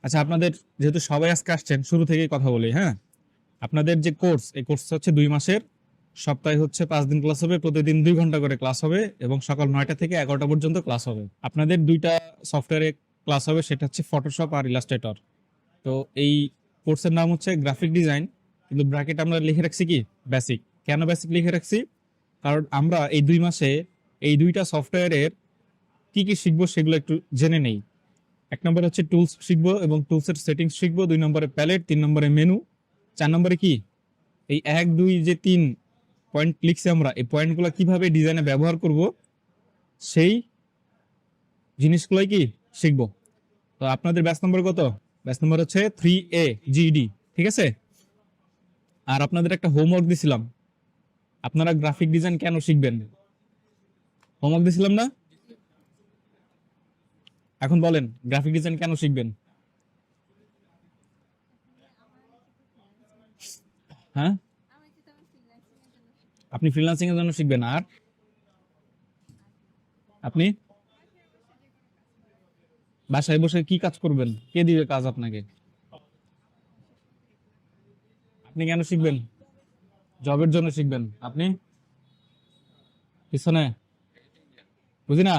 আচ্ছা, আপনাদের যেহেতু সবাই আজকে আসছেন, শুরু থেকেই কথা বলি, হ্যাঁ। আপনাদের যে কোর্স, এই কোর্স হচ্ছে 2 মাসের। সপ্তাহে হচ্ছে 5 দিন ক্লাস হবে, প্রতিদিন 2 ঘন্টা করে ক্লাস হবে এবং সকাল 9টা থেকে 11টা পর্যন্ত ক্লাস হবে। আপনাদের দুইটা সফটওয়্যারে ক্লাস হবে, সেটা হচ্ছে ফটোশপ আর ইলাস্ট্রেটর। তো এই কোর্সের নাম হচ্ছে গ্রাফিক ডিজাইন, কিন্তু ব্র্যাকেট আমরা লিখে রাখছি কি বেসিক। কেন বেসিক লিখে রাখছি? কারণ আমরা এই 2 মাসে এই দুইটা সফটওয়্যারের কি কি শিখবো সেগুলো একটু জেনে নেই। 1 নম্বরে হচ্ছে টুলস শিখবো এবং টুলসের সেটিংস শিখবো, 2 নম্বরে প্যালেট, 3 নম্বরে মেনু, 4 নম্বরে কি এই 1 2 যে 3 পয়েন্ট লিখছি আমরা, এই পয়েন্টগুলো কিভাবে ডিজাইনে ব্যবহার করব সেই জিনিসগুলোই কি শিখবো। তো আপনাদের ব্যাচ নম্বর কত? ব্যাচ নম্বর হচ্ছে 3A GED, ঠিক আছে। আর আপনাদের একটা হোমওয়ার্ক দিছিলাম, আপনারা গ্রাফিক ডিজাইন কেন শিখবেন, হোমওয়ার্ক দিছিলাম না? এখন বলেন গ্রাফিক ডিজাইন কেন শিখবেন? হ্যাঁ, আপনি ফ্রিল্যান্সিং এর জন্য শিখবেন। আর আপনি বাসায় বসে কি কাজ করবেন, কে দিবে কাজ আপনাকে? আপনি কেন শিখবেন? জবের জন্য শিখবেন। আপনি পিছনে বুঝি না,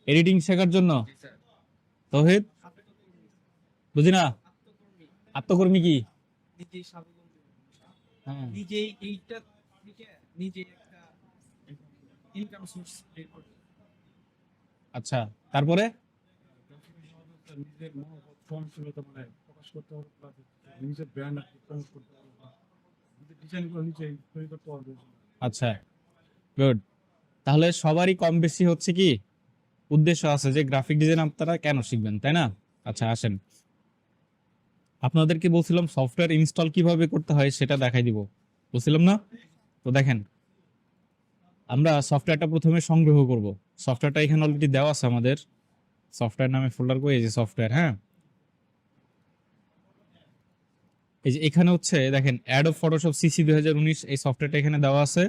এডিটিং শেখার জন্য। তৌহিদ, বুঝি না, আত্মকর্মী কি? নিজেই স্বাবলম্বী হ্যাঁ, নিজেই এইটা থেকে নিজেই একটা ইনকাম সোর্স বের করতে আচ্ছা, তারপরে নিজের মনোভাব সহনশীলতা মানে প্রকাশ করতে হবে, plus নিজের ব্র্যান্ড প্রমোট করতে হবে, বা নিজের ডিজাইনগুলো নিজেই তৈরি করতে পারবে। আচ্ছা, গুড। তাহলে সবারই কম বেশি হচ্ছে কি উদ্দেশ্য আছে যে গ্রাফিক ডিজাইন আপনারা কেন শিখবেন, তাই না? আচ্ছা, আসেন, আপনাদেরকে বলছিলাম সফটওয়্যার ইনস্টল কিভাবে করতে হয় সেটা দেখাই দিব, বলছিলাম না? তো দেখেন, আমরা সফটওয়্যারটা প্রথমে সংগ্রহ করব। সফটওয়্যারটা এখানে অলরেডি দেওয়া আছে আমাদের, সফটওয়্যার নামে ফোল্ডার করে, এই যে সফটওয়্যার, হ্যাঁ। এই যে এখানে হচ্ছে দেখেন অ্যাডোব ফটোশপ CC 2019, এই সফটওয়্যারটা এখানে দেওয়া আছে।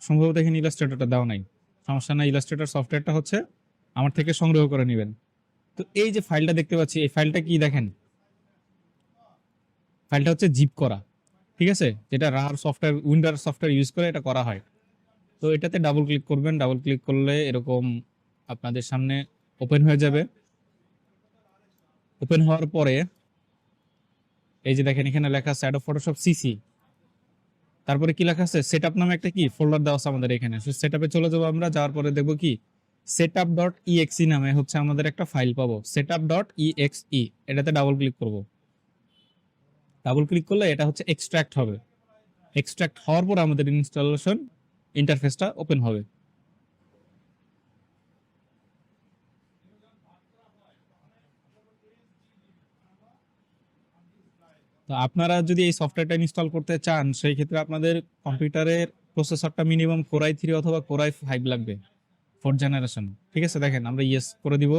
সম্ভবত এখানে ইলাস্ট্রেটরটা দেওয়া নাই, সমস্যা নাই। ইলাস্ট্রেটর সফটওয়্যারটা হচ্ছে আমার থেকে সংগ্রহ করে নেবেন। তো এই যে ফাইলটা দেখতে পাচ্ছি, এই ফাইলটা কি দেখেন, ফাইলটা হচ্ছে জিপ করা, ঠিক আছে, যেটা রার সফটওয়্যার, উইন্ডার সফটওয়্যার ইউজ করে এটা করা হয়। তো এটাতে ডাবল ক্লিক করবেন, ডাবল ক্লিক করলে এরকম আপনাদের সামনে ওপেন হয়ে যাবে। ওপেন হওয়ার পরে এই যে দেখেন এখানে লেখা আছে অ্যাডোব ফটোশপ সিসি, তারপরে কি লেখা আছে সেটআপ নামে একটা কি ফোল্ডার দেওয়া আছে আমাদের এখানে। সেটআপে চলে যাবো আমরা, যাওয়ার পরে দেখবো কি setup.exe নামে হচ্ছে আমাদের একটা ফাইল পাবো, setup.exe। এটাতে ডাবল ক্লিক করব, ডাবল ক্লিক করলে এটা হচ্ছে এক্সট্রাক্ট হবে। এক্সট্রাক্ট হওয়ার পর আমাদের ইনস্টলেশন ইন্টারফেসটা ওপেন হবে। তো আপনারা যদি এই সফটওয়্যারটা ইনস্টল করতে চান, সেই ক্ষেত্রে আপনাদের কম্পিউটারের প্রসেসরটা মিনিমাম কোরাই 3 অথবা কোরাই 5 লাগবে, 4th জেনারেশন, ঠিক আছে। দেখেন আমরা ইয়েস করে দিব,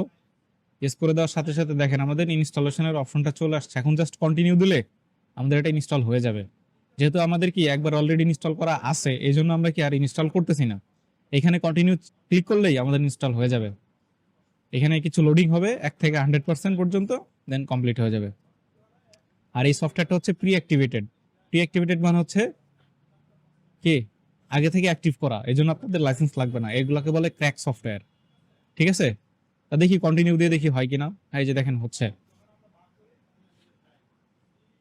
ইয়েস করে দেওয়ার সাথে সাথে দেখেন আমাদের ইনস্টলেশনের অপশনটা চলে আসছে। এখন জাস্ট কন্টিনিউ দিলে আমাদের এটা ইনস্টল হয়ে যাবে। যেহেতু আমাদের কি একবার অলরেডি ইনস্টল করা আছে, এই জন্য আমরা কি আর ইনস্টল করতেছি না। এখানে কন্টিনিউ ক্লিক করলেই আমাদের ইনস্টল হয়ে যাবে। এখানে কিছু লোডিং হবে 1 থেকে 100% পর্যন্ত, দেন কমপ্লিট হয়ে যাবে। আর এই সফটওয়্যারটা হচ্ছে প্রি অ্যাক্টিভেটেড। প্রি অ্যাক্টিভেটেড মানে হচ্ছে কি আগে থেকে অ্যাক্টিভ করা, এই জন্য আপনাদের লাইসেন্স লাগবে না। এগুলোকে বলে ক্র্যাক সফটওয়্যার, ঠিক আছে। তা দেখি কন্টিনিউ দিয়ে দেখি হয় কিনা। এই যে দেখেন হচ্ছে,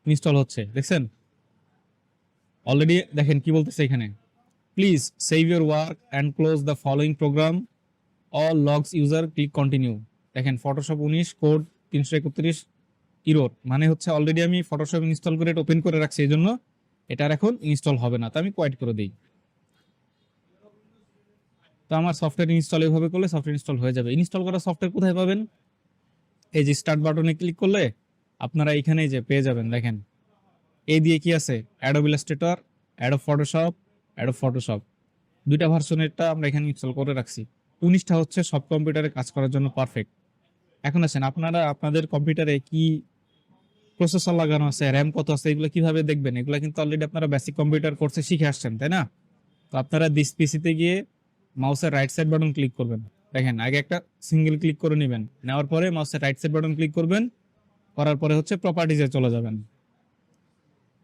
ইনস্টল হচ্ছে, দেখছেন অলরেডি। দেখেন কি বলতেছে এখানে, please save your work and close the following program, all logs user click continue. দেখেন ফটোশপ 19 কোড 331 ইরোর, মানে হচ্ছে অলরেডি আমি ফটোশপ ইনস্টল করে এটা ওপেন করে রাখছি, এই জন্য এটার এখন ইনস্টল হবে না। তো আমি কোয়াইট করে দিই। তো আমার সফটওয়্যার ইনস্টল এভাবে করলে সফটওয়্যার ইনস্টল হয়ে যাবে। ইনস্টল করা সফটওয়্যার কোথায় পাবেন? এই যে স্টার্ট বাটনে ক্লিক করলে আপনারা এখানে যে পেয়ে যাবেন। দেখেন এই দিয়ে কি আছে, Adobe Illustrator, Adobe Photoshop, Adobe Photoshop, দুইটা ভার্সনেরটা আমরা এখানে ইনস্টল করে রাখছি। 19টা হচ্ছে সব কম্পিউটারে কাজ করার জন্য পারফেক্ট। এখন আছেন আপনারা আপনাদের কম্পিউটারে কি প্রসেসর লাগানো আছে, র্যাম কত আছে, এগুলো কিভাবে দেখবেন? এগুলো কিন্তু অলরেডি আপনারা বেসিক কম্পিউটার কোর্সে শিখে আসছেন, তাই না? তো আপনারা দিস পিসিতে গিয়ে মাউসের রাইট সাইড বাটন ক্লিক করবেন। দেখেন আগে একটা সিঙ্গেল ক্লিক করে নেবেন, নেওয়ার পরে মাউসের রাইট সাইড বাটন ক্লিক করবেন, করার পরে হচ্ছে প্রপার্টিজে চলে যাবেন।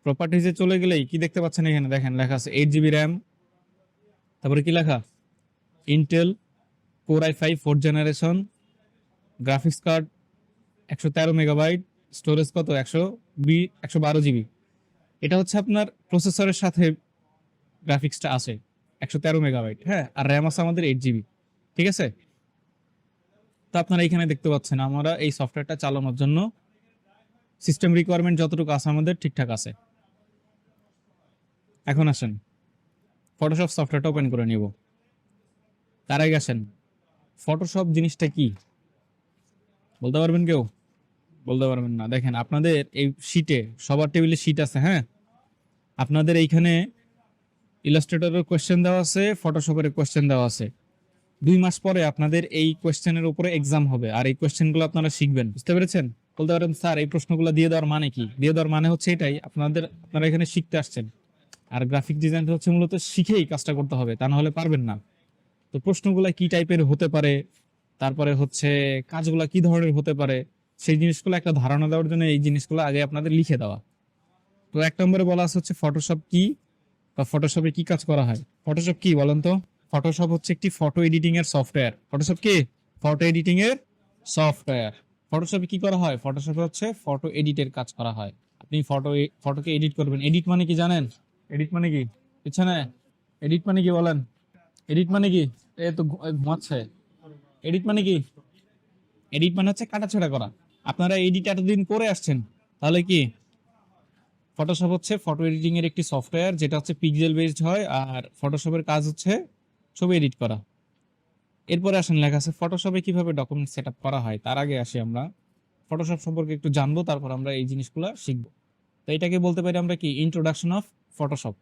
প্রপার্টিজে চলে গেলেই কি দেখতে পাচ্ছেন এখানে দেখেন লেখা আছে 8 GB র্যাম, তারপরে কি লেখা Intel core i5 4th generation, graphics card 113 MB, storage কত 112 GB। এটা হচ্ছে আপনার প্রসেসরের সাথে গ্রাফিক্সটা আছে 113 MB, হ্যাঁ, আর র্যাম আছে আমাদের 8 GB, ঠিক আছে। তো আপনারা এখানে দেখতে পাচ্ছেন আমরা এই সফটওয়্যারটা চালানোর জন্য সিস্টেম রিকোয়ারমেন্ট যতটুকু আছে আমাদের ঠিকঠাক আছে। এখন আসেন ফটোশপ সফটওয়্যারটা ওপেন করে নিব। তার আগে আসেন ফটোশপ জিনিসটা কি বলতে পারবেন কেউ? বলতে পারবেন না। দেখেন আপনাদের এই শীটে সবার টেবিলে শীট আছে, হ্যাঁ, আপনাদের এইখানে ইলাস্ট্রেটরের কোয়েশ্চেন দেওয়া আছে, ফটোশপের কোয়েশ্চেন দেওয়া আছে। 2 মাস পরে আপনাদের এই কোয়েশ্চেনের উপরে এক্সাম হবে, আর এই কোয়েশ্চেনগুলো আপনারা শিখবেন, বুঝতে পেরেছেন? বলতে পারেন স্যার এই প্রশ্নগুলো দিয়ে দেওয়ার মানে কি? দিয়ে দেওয়ার মানে হচ্ছে এটাই, আপনারা এখানে শিখতে আসছেন, আর গ্রাফিক ডিজাইনটা হচ্ছে মূলত শিখেই কাজটা করতে হবে, তা না হলে পারবেন না। তো প্রশ্নগুলো কি টাইপের হতে পারে, তারপরে হচ্ছে কাজগুলো কি ধরনের হতে পারে, সেই জিনিসগুলো একটা ধারণা দেওয়ার জন্য এই জিনিসগুলো আগে আপনাদের লিখে দেওয়া। তো 1 নম্বরে বলা আছে হচ্ছে ফটোশপ কি বা ফটোশপে কি কাজ করা হয়। ফটোশপ কি বলেন তো? ফটোশপ হচ্ছে একটি ফটো এডিটিং এর সফটওয়্যার। ফটোশপ কি? ফটো এডিটিং এর সফটওয়্যার। ফটোশপে কি করা হয়? ফটোশপে হচ্ছে ফটো এডিটের কাজ করা হয়। আপনি ফটোকে এডিট করবেন। এডিট মানে কি জানেন? এডিট মানে কি? পিছনে এডিট মানে কি বলেন? এডিট মানে কি? এ তো ঘুমাচ্ছে। এডিট মানে কি? এডিট মানে হচ্ছে কাটাছেঁড়া করা। আপনারা এডিট এতদিন করে আসছেন, তাহলে কি? ফটোশপ হচ্ছে ফটো এডিটিং এর একটি সফটওয়্যার, যেটা হচ্ছে পিক্সেল বেসড হয়, আর ফটোশপের কাজ হচ্ছে ছবি এডিট করা। এরপরে আসেন লেখা আছে ফটোশপে কিভাবে ডকুমেন্ট সেট আপ করা হয়। তার আগে আসি আমরা ফটোশপ সম্পর্কে একটু জানবো, তারপর আমরা এই জিনিসগুলো শিখবো। তো এটাকে বলতে পারি আমরা কি ইন্ট্রোডাকশন অফ ফটোশপ।